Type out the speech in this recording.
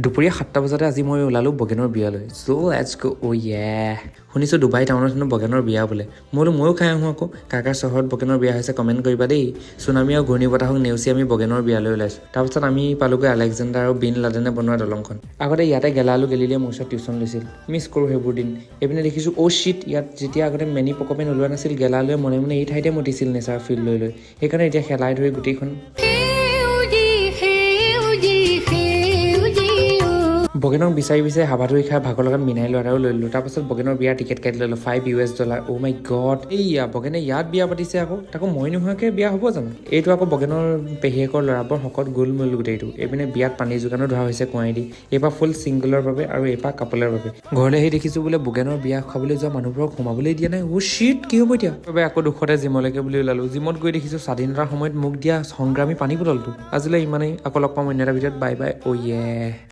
দুপৰীয়া 7টা বজাতে আজি মই ওলালোঁ বগেনৰ বিয়ালৈ। চ' লেটছ গো। অ' ইয়ে, শুনিছোঁ ডুবাই টাউনত হেনো বগেনৰ বিয়া বোলে। ময়ো খাই আহোঁ আকৌ। কাৰ চহৰত বগেনৰ বিয়া হৈছে কমেণ্ট কৰিবা দেই। চুনামি আৰু ঘূৰ্ণী বতাহক নেওচি আমি বগেনৰ বিয়ালৈ ওলাইছোঁ। তাৰপাছত আমি পালোগৈ আলেকজেণ্ডাৰ আৰু বিন লাডেনে বনোৱা দলংখন। আগতে ইয়াতে গেলালো গেলিলিয়ে মোৰ ওচৰত টিউশ্যন লৈছিল। মিছ কৰোঁ সেইবোৰ দিন। এইপিনে দেখিছোঁ অ' শ্বিট, ইয়াত যেতিয়া আগতে মেনি পকপেন ওলোৱা নাছিল, গেলালোৱে মনে মনে এই ঠাইতে মতিছিল নেচাৰ ফিল্ড লৈ। সেইকাৰণে এতিয়া শেলাই ধৰি গোটেইখন বগেনক বিচাৰি হাবাথুৰি খাই ভাগৰ লগত মিনাই লোৱা এটাও লৈ ল'লোঁ। তাৰপাছত বগেনৰ বিয়াৰ টিকেট কাটি ল'লোঁ $5। অ' মাই গড, এইয়া বগেনে ইয়াত বিয়া পাতিছে আকৌ। তাকো মই নোহোৱাকৈ বিয়া হ'ব জানো? এইটো আকৌ বগেনৰ পেহীয়েকৰ ল'ৰা, বৰ শকত গোলমোল গোটেইটো। এইপিনে বিয়াত পানী যোগানো ধৰা হৈছে কুঁৱাই দি। এইবাৰ ফুল ছিংগলৰ বাবে আৰু এইবাৰ কাপলৰ বাবে। ঘৰলৈ আহি দেখিছোঁ বোলে বগেনৰ বিয়া খাবলৈ যোৱা মানুহবোৰক সোমাবলৈ দিয়া নাই। অ' শ্বিট, কি হ'ব এতিয়া? বাবে আকৌ দুখতে জিমলৈকে বুলি ওলালোঁ। জিমত গৈ দেখিছোঁ স্বাধীনতাৰ সময়ত মোক দিয়া সংগ্ৰামী পানী বটলটো। আজিলৈ ইমানেই, আকৌ লগ পাম অন্য এটা ভিডিঅ'ত। Bye bye. অ' ইয়ে।